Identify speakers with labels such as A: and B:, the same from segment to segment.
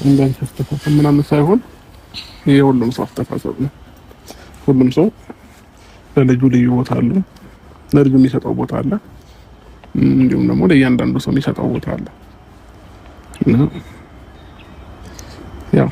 A: እንዳንተ አስተሳሰብ ምናምን ሳይሆን የሁሉም ሰው አስተሳሰብ ነው። ሁሉም ሰው ለልጁ ልዩ ቦታ አለው። ለልጁ የሚሰጠው ቦታ አለ። እንዲሁም ደግሞ ለእያንዳንዱ ሰው የሚሰጠው ቦታ አለ እና ያው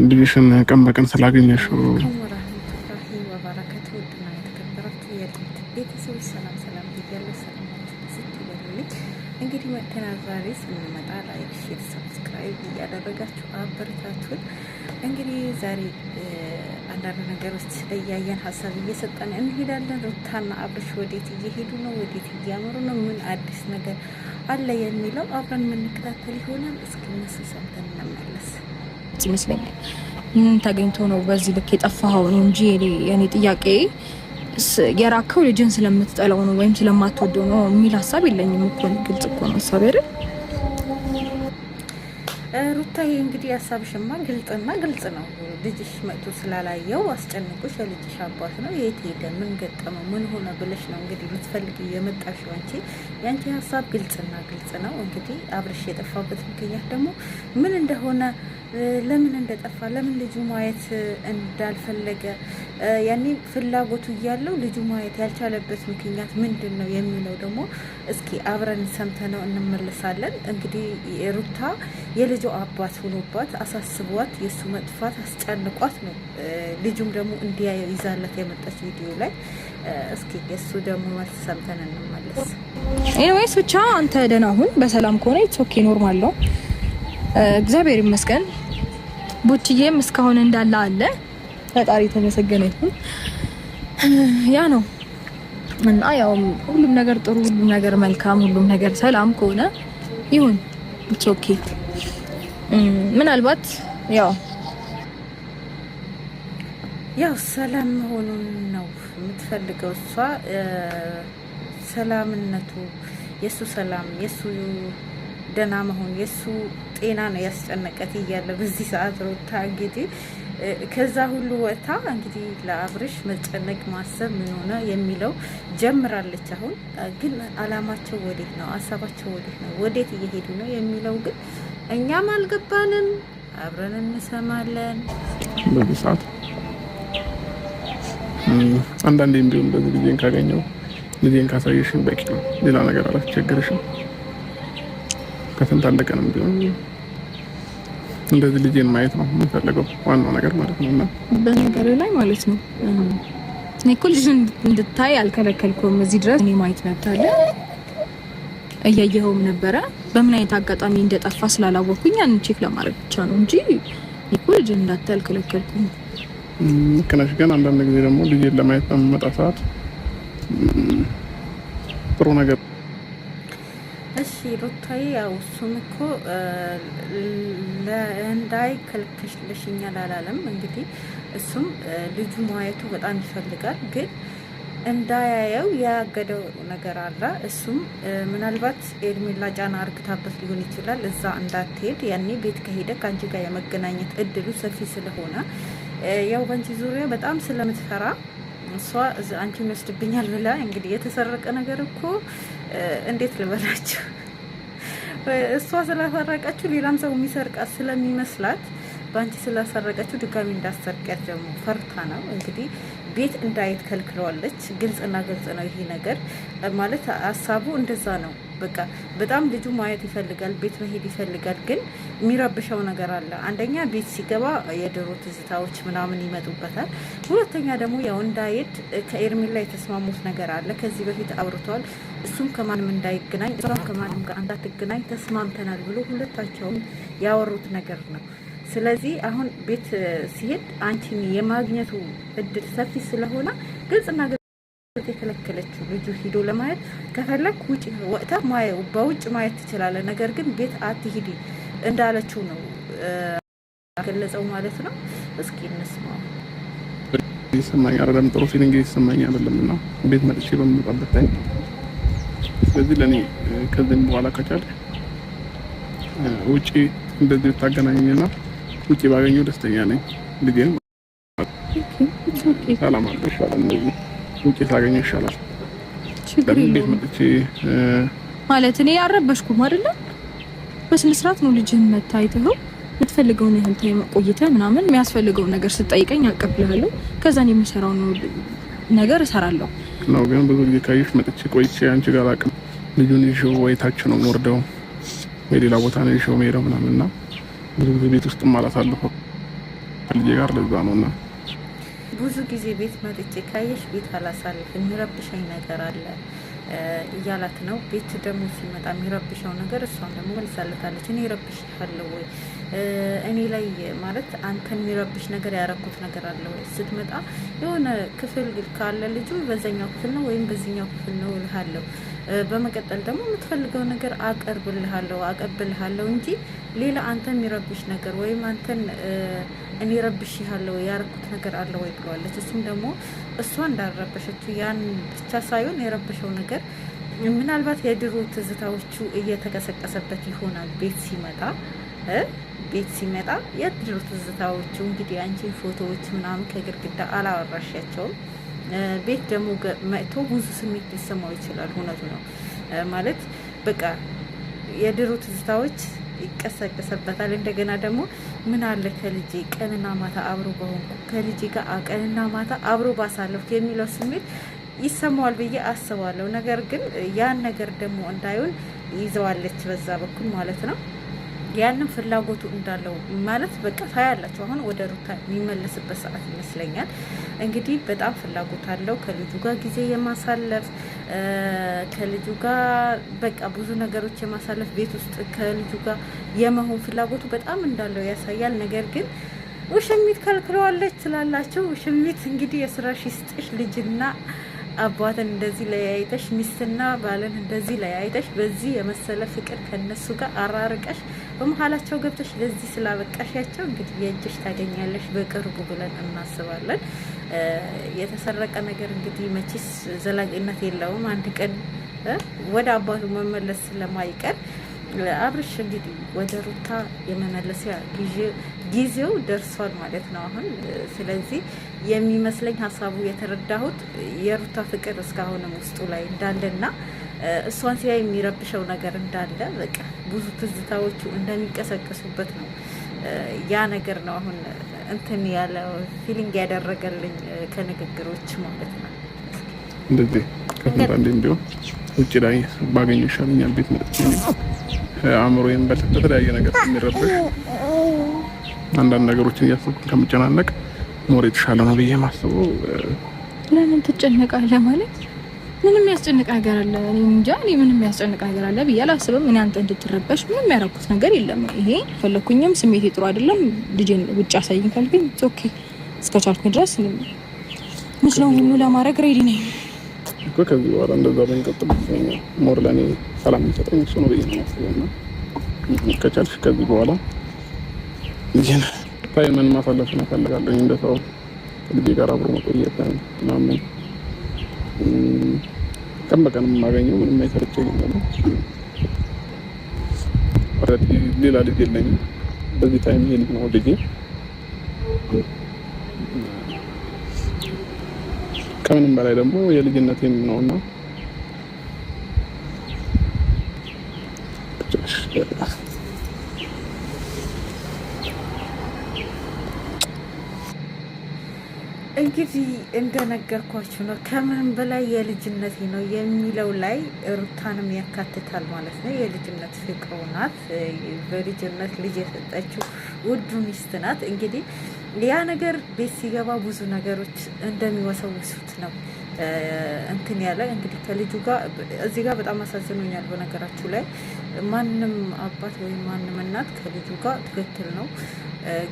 A: ልጅሽን ቀን በቀን ስላገኘሽው
B: እንግዲህ መተናል ዛሬ ስንመጣ ላይክ፣ ሼር፣ ሰብስክራይብ እያደረጋችሁ አበረታቱን። እንግዲህ ዛሬ አንዳንድ ነገሮች እያየን ሀሳብ እየሰጠን እንሄዳለን። ሩታና አብርሽ ወዴት እየሄዱ ነው? ወዴት እያመሩ ነው? ምን አዲስ ነገር አለ የሚለው አብረን የምንከታተል ይሆናል። እስኪ እነሱ ሰምተን እንመለስ
C: ይመስለኛል። ምን ተገኝቶ ነው በዚህ ልክ የጠፋኸው ነው እንጂ የኔ ጥያቄ የራከው ልጅን ስለምትጠላው ነው ወይም ስለማትወደው ነው የሚል ሀሳብ የለኝም እኮ። ግልጽ እኮ ነው ሀሳብ አይደል?
B: ሩታዬ እንግዲህ ሀሳብሽማ ግልጽ ነው። ልጅሽ መጥቶ ስላላየው አስጨንቆሽ የልጅሽ አባት ነው። የት ሄደ፣ ምን ገጠመው፣ ምን ሆነ ብለሽ ነው እንግዲህ ልትፈልጊ የመጣሽው አንቺ። ያንቺ ሀሳብ ግልጽ ነው። እንግዲህ አብርሽ የጠፋበት ምክንያት ደግሞ ምን እንደሆነ፣ ለምን እንደጠፋ፣ ለምን ልጁ ማየት እንዳልፈለገ፣ ያኔ ፍላጎቱ እያለው ልጁ ማየት ያልቻለበት ምክንያት ምንድን ነው የሚለው ደግሞ እስኪ አብረን ሰምተነው እንመለሳለን። እንግዲህ ሩታ የልጁ አባት ሆኖባት አሳስቧት የእሱ መጥፋት አስጨንቋት ነው ልጁም ደግሞ እንዲያየው ይዛለት የመጣች ቪዲዮ ላይ። እስኪ የእሱ ደግሞ መልስ ሰምተን እንመለስ።
C: ኤኒዌይስ ብቻ አንተ ደህና ሁን፣ በሰላም ከሆነ ኢትስ ኦኬ፣ ኖርማል ነው። እግዚአብሔር ይመስገን። ቡችዬም እስካሁን እንዳለ አለ። ፈጣሪ የተመሰገነ ይሁን። ያ ነው እና ያው ሁሉም ነገር ጥሩ፣ ሁሉም ነገር መልካም፣ ሁሉም ነገር ሰላም ከሆነ ይሁን ኢትስ ኦኬ። ምናልባት ያው ሰላም መሆኑን ነው የምትፈልገው እሷ። ሰላምነቱ የሱ ሰላም፣ የሱ ደህና መሆን፣ የሱ ጤና ነው ያስጨነቀት እያለ በዚህ ሰዓት ሩታ እንግዲህ ከዛ ሁሉ ወጥታ እንግዲህ ለአብርሽ መጨነቅ ማሰብ ምን ሆነ የሚለው ጀምራለች። አሁን ግን አላማቸው ወዴት ነው? ሀሳባቸው ወዴት ነው? ወዴት እየሄዱ ነው የሚለው ግን እኛም አልገባንም። አብረን እንሰማለን።
A: በዚህ ሰዓት አንዳንዴም ቢሆን በዚህ ልጄን ካገኘው ልጄን ካሳየሽን በቂ ነው። ሌላ ነገር አላስቸግርሽም። ከስንት አንድ ቀንም ቢሆን እንደዚህ ልጄን ማየት ነው የምፈልገው ዋናው ነገር ማለት ነው። እና
C: በነገር ላይ ማለት ነው እኔ እኮ ልጅን እንድታይ አልከለከልኩም። እዚህ ድረስ እኔ ማየት መብታለ እያየኸውም ነበረ። በምን አይነት አጋጣሚ እንደጠፋ ስላላወኩኝ ያን ቼክ ለማድረግ ብቻ ነው እንጂ እኮ ልጅን እንዳታይ አልከለከልኩም።
A: ከነሽ ግን አንዳንድ ጊዜ ደግሞ ልጄን ለማየት በመጣ ሰዓት ጥሩ ነገር
B: እሺ ሩታዬ፣ ያው እሱም እኮ እንዳይ ከልክለሽኛል አላለም። እንግዲህ እሱም ልጁ ማየቱ በጣም ይፈልጋል፣ ግን እንዳያየው ያገደው ነገር አለ። እሱም ምናልባት ኤርሜላ ጫና አርግታበት ሊሆን ይችላል እዛ እንዳትሄድ። ያኔ ቤት ከሄደ ከአንቺ ጋር የመገናኘት እድሉ ሰፊ ስለሆነ ያው በአንቺ ዙሪያ በጣም ስለምትፈራ እሷ አንቺን ይወስድብኛል ብላ እንግዲህ የተሰረቀ ነገር እኮ እንዴት ልበላችሁ፣ እሷ ስላሰረቀችው ሌላም ሰው የሚሰርቃት ስለሚመስላት በአንቺ ስላሰረቀችው ድጋሚ እንዳሰርቀት ደግሞ ፈርታ ነው እንግዲህ ቤት እንዳይት ከልክለዋለች። ግልጽና ግልጽ ነው ይሄ ነገር ማለት ሀሳቡ እንደዛ ነው። በቃ በጣም ልጁ ማየት ይፈልጋል፣ ቤት መሄድ ይፈልጋል፣ ግን የሚረብሸው ነገር አለ። አንደኛ ቤት ሲገባ የድሮ ትዝታዎች ምናምን ይመጡበታል። ሁለተኛ ደግሞ ያው እንዳይሄድ ከኤርሜላ የተስማሙት ነገር አለ። ከዚህ በፊት አውርተዋል። እሱም ከማንም እንዳይገናኝ እሷም ከማንም ጋር እንዳትገናኝ ተስማምተናል ብሎ ሁለታቸውም ያወሩት ነገር ነው። ስለዚህ አሁን ቤት ሲሄድ አንቺን የማግኘቱ እድል ሰፊ ስለሆነ ግልጽና ግልጽ የከለከለችው ልጁ ሂዶ ለማየት ከፈለክ ውጭ ወጥታ በውጭ ማየት ትችላለህ፣ ነገር ግን ቤት አትሂዲ እንዳለችው ነው ገለጸው ማለት ነው። እስኪ እንስማው።
A: ይሰማኝ አይደለም፣ ጥሩ ፊሊንግ ይሰማኝ አይደለም እና ቤት መጥቼ በምመጣበት ታይም ስለዚህ ለኔ ከዚህ በኋላ ከቻለ ውጪ እንደዚህ ታገናኘኝና ውጪ ባገኘው ደስተኛ ነኝ። ልጄን ሰላም አለ ይሻላል፣ እንደዚህ ውጪ ታገኘ ይሻላል።
C: ችግር የለውም ማለት እኔ ያረበሽኩም አይደለ?
D: በስነ ስርዓት ነው ልጅህን መታይተው የምትፈልገውን ያህል ታይም ቆይተህ ምናምን የሚያስፈልገውን ነገር ስትጠይቀኝ አቀብልሃለሁ። ከዛን የምሰራው ነገር እሰራለሁ
A: ነው። ግን ብዙ ጊዜ ካየሽ መጥቼ ቆይቼ አንቺ ጋር አቅም ልጁን ይዤው ወይ ታች ነው የምወርደው ወይ ሌላ ቦታ ነው ይዤው የምሄደው ምናምንና ብዙ ጊዜ ቤት ውስጥ አላሳልፈው ከልጄ ጋር ለዛ ነውና
B: ብዙ ጊዜ ቤት መጥቼ ካየሽ ቤት አላሳልፍ የሚረብሸኝ ነገር አለ እያላት ነው። ቤት ደግሞ ሲመጣ የሚረብሸው ነገር እሷም ደግሞ መልሳለታለች። እኔ ረብሽሃለሁ ወይ እኔ ላይ ማለት አንተን የሚረብሽ ነገር ያረኩት ነገር አለ ወይ? ስትመጣ የሆነ ክፍል ካለ ልጁ በዛኛው ክፍል ነው ወይም በዚህኛው ክፍል ነው እልሃለሁ። በመቀጠል ደግሞ የምትፈልገው ነገር አቀብልሃለሁ እንጂ ሌላ አንተን የሚረብሽ ነገር ወይም አንተን እኔ ረብሽሃለሁ ያረኩት ነገር አለ ወይ ብለዋለች። እሱም ደግሞ እሷ እንዳረበሸችው ያን ብቻ ሳይሆን የረበሸው ነገር ምናልባት የድሮ ትዝታዎቹ እየተቀሰቀሰበት ይሆናል። ቤት ሲመጣ የድሮ ትዝታዎቹ እንግዲህ አንቺን ፎቶዎች ምናምን ከግድግዳ አላወራሻቸውም። ቤት ደግሞ መጥቶ ብዙ ስሜት ሊሰማው ይችላል። እውነቱ ነው ማለት በቃ የድሮ ትዝታዎች ይቀሰቀሰበታል። እንደገና ደግሞ ምን አለ ከልጄ ቀንና ማታ አብሮ በሆንኩ ከልጄ ጋር ቀንና ማታ አብሮ ባሳለፍኩ የሚለው ስሜት ይሰማዋል ብዬ አስባለሁ። ነገር ግን ያን ነገር ደግሞ እንዳይሆን ይዘዋለች በዛ በኩል ማለት ነው። ያንን ፍላጎቱ እንዳለው ማለት በቃ ታያላችሁ። አሁን ወደ ሩታ የሚመለስበት ሰዓት ይመስለኛል። እንግዲህ በጣም ፍላጎት አለው ከልጁ ጋር ጊዜ የማሳለፍ ከልጁ ጋር በቃ ብዙ ነገሮች የማሳለፍ ቤት ውስጥ ከልጁ ጋር የመሆን ፍላጎቱ በጣም እንዳለው ያሳያል። ነገር ግን ውሽሚት ከልክለዋለች ትላላችሁ። ውሽሚት እንግዲህ የስራሽ ይስጥሽ። ልጅና አባትን እንደዚህ ለያይተሽ ሚስትና ባልን እንደዚህ ለያይተሽ በዚህ የመሰለ ፍቅር ከነሱ ጋር አራርቀሽ በመሀላቸው ገብተሽ ለዚህ ስላበቃሻቸው እንግዲህ የእጅሽ ታገኛለሽ በቅርቡ ብለን እናስባለን። የተሰረቀ ነገር እንግዲህ መቼስ ዘላቂነት የለውም። አንድ ቀን ወደ አባቱ መመለስ ስለማይቀር አብርሽ እንግዲህ ወደ ሩታ የመመለሲያ ጊዜው ደርሷል ማለት ነው አሁን። ስለዚህ የሚመስለኝ ሀሳቡ የተረዳሁት የሩታ ፍቅር እስካሁንም ውስጡ ላይ እንዳለና እሷን ሲያይ የሚረብሸው ነገር እንዳለ በቃ ብዙ ትዝታዎቹ እንደሚቀሰቀሱበት ነው። ያ ነገር ነው አሁን እንትን ያለ ፊሊንግ ያደረገልኝ ከንግግሮች ማለት ነው።
A: እንደዚህ ከፍንዳንዴም ቢሆን ውጭ ላይ ባገኘ ይሻለኛል። ቤት መጥቼ አእምሮዬን በተለያየ ነገር የሚረብሽ አንዳንድ ነገሮችን እያሰብኩ ከምጨናነቅ ኖር የተሻለ ነው ብዬ ማስበው።
D: ለምን ትጨነቃለህ? ማለት ምንም ያስጨንቅ ነገር አለ? እኔ እንጃ። እኔ ምንም ያስጨንቅ ነገር አለ ብዬ አላስብም። እኔ አንተ እንድትረበሽ ምንም ያደረኩት ነገር የለም። ይሄ ፈለኩኝም ስሜቴ ጥሩ አይደለም ልጄን ውጭ አሳይኝ ካልኩኝ ኦኬ፣ እስከቻልኩኝ ድረስ ምንድነው ሁሉ ለማድረግ ሬዲ ነኝ
A: እኮ። ከዚህ በኋላ እንደዛ ብንቀጥል ሞር ለእኔ ሰላም የሚሰጠኝ እሱ ነው ብዬ ነው የማስበው። እና ከቻልሽ ከዚህ በኋላ ይህን ታይምን ማሳለፍ እፈልጋለሁ። እንደ ሰው ከልጄ ጋር አብሮ መቆየት ምናምን ቀን በቀን የማገኘው ምንም አይሰለቸኝ ነው። ኦልሬዲ ሌላ ልጅ የለኝም። በዚህ ታይም ይሄ ልጅ ነው ልጄ። ከምንም በላይ ደግሞ የልጅነቴም ነውና
B: እንግዲህ እንደነገርኳችሁ ነው። ከምንም በላይ የልጅነቴ ነው የሚለው ላይ ሩታንም ያካትታል ማለት ነው። የልጅነት ፍቅሩ ናት። በልጅነት ልጅ የሰጠችው ውዱ ሚስት ናት። እንግዲህ ያ ነገር ቤት ሲገባ ብዙ ነገሮች እንደሚወሰውሱት ነው እንትን ያለ እንግዲህ ከልጁ ጋር እዚህ ጋር በጣም አሳዝኖኛል። በነገራችሁ ላይ ማንም አባት ወይም ማንም እናት ከልጁ ጋር ትክክል ነው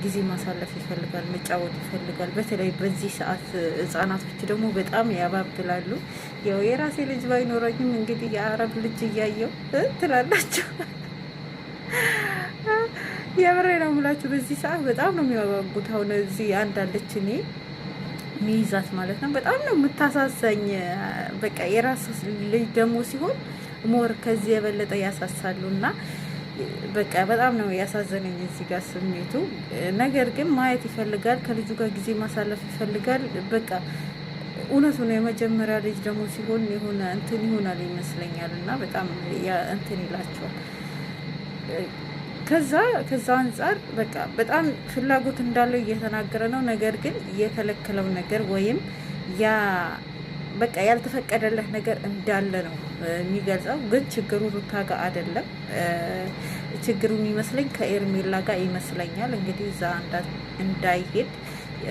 B: ጊዜ ማሳለፍ ይፈልጋል፣ መጫወት ይፈልጋል። በተለይ በዚህ ሰዓት ህጻናቶች ደግሞ በጣም ያባብላሉ። ያው የራሴ ልጅ ባይኖረኝም እንግዲህ የአረብ ልጅ እያየው ትላላችሁ። የምሬ ነው የምላችሁ። በዚህ ሰዓት በጣም ነው የሚያጓጉት። አሁን እዚህ አንዳለች እኔ ሚይዛት ማለት ነው። በጣም ነው የምታሳሳኝ። በቃ የራስ ልጅ ደግሞ ሲሆን ሞር ከዚህ የበለጠ ያሳሳሉ እና በቃ በጣም ነው ያሳዘነኝ እዚህ ጋር ስሜቱ። ነገር ግን ማየት ይፈልጋል፣ ከልጁ ጋር ጊዜ ማሳለፍ ይፈልጋል። በቃ እውነቱ ነው። የመጀመሪያ ልጅ ደግሞ ሲሆን የሆነ እንትን ይሆናል ይመስለኛል እና በጣም እንትን ይላቸዋል። ከዛ አንጻር በቃ በጣም ፍላጎት እንዳለው እየተናገረ ነው። ነገር ግን የከለከለው ነገር ወይም ያ በቃ ያልተፈቀደለት ነገር እንዳለ ነው የሚገልጸው። ግን ችግሩ ሩታ ጋር አይደለም። ችግሩ የሚመስለኝ ከኤርሜላ ጋር ይመስለኛል። እንግዲህ እዛ እንዳይሄድ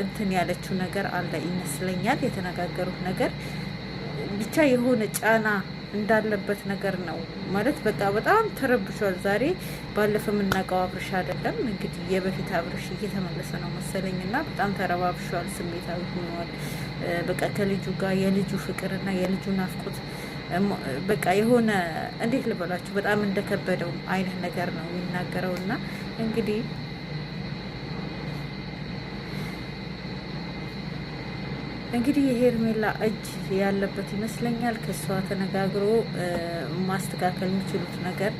B: እንትን ያለችው ነገር አለ ይመስለኛል። የተነጋገሩት ነገር ብቻ የሆነ ጫና እንዳለበት ነገር ነው ማለት በቃ በጣም ተረብሿል። ዛሬ ባለፈ የምናውቀው አብርሽ አይደለም እንግዲህ የበፊት አብርሽ እየተመለሰ ነው መሰለኝና በጣም ተረባብሿል፣ ስሜታዊ ሆኗል። በቃ ከልጁ ጋር የልጁ ፍቅርና የልጁ ናፍቆት በቃ የሆነ እንዴት ልበላችሁ በጣም እንደከበደው አይነት ነገር ነው የሚናገረውና እንግዲህ የሄርሜላ እጅ ያለበት ይመስለኛል። ከሷ ተነጋግሮ ማስተካከል የሚችሉት ነገር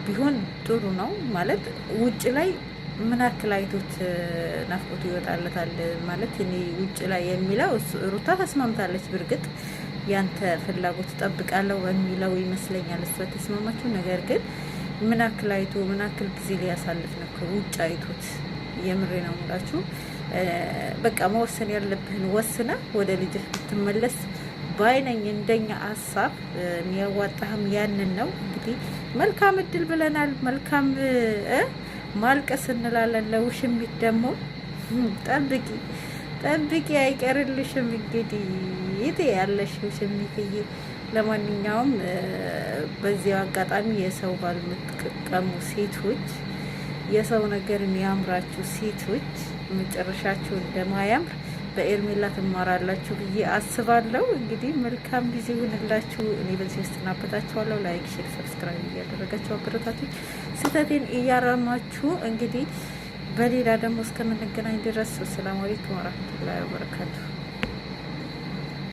B: ቢሆን ጥሩ ነው። ማለት ውጭ ላይ ምን ያክል አይቶት ናፍቆቱ ይወጣለታል ማለት እኔ ውጭ ላይ የሚለው ሩታ ተስማምታለች። ብርግጥ ያንተ ፍላጎት ጠብቃለሁ በሚለው ይመስለኛል እሷ ተስማማችሁ። ነገር ግን ምን ያክል አይቶ ምን ያክል ጊዜ ሊያሳልፍ ነው ውጭ አይቶት? የምሬ ነው ሙላችሁ። በቃ መወሰን ያለብህን ወስነ ወደ ልጅህ ብትመለስ ባይነኝ። እንደኛ ሀሳብ የሚያዋጣህም ያንን ነው። እንግዲህ መልካም እድል ብለናል። መልካም ማልቀስ እንላለን። ለውሽሚት ደግሞ ጠብቂ አይቀርልሽም። እንግዲህ ይት ያለሽ ውሽሚትዬ። ለማንኛውም በዚያው አጋጣሚ የሰው ባል የምትቀሙ ሴቶች፣ የሰው ነገር የሚያምራችሁ ሴቶች መጨረሻችሁ እንደማያምር በኤርሜላ ትማራላችሁ ብዬ አስባለሁ። እንግዲህ መልካም ጊዜ ይሁንላችሁ። እኔ በዚህ አሰናበታችኋለሁ። ላይክ፣ ሼር፣ ሰብስክራይብ እያደረጋችሁ አበረታቱኝ። ስህተቴን እያረማችሁ እንግዲህ በሌላ ደግሞ እስከምንገናኝ ድረስ ሰላም አለይኩም ወራህመቱላሂ ወበረካቱ።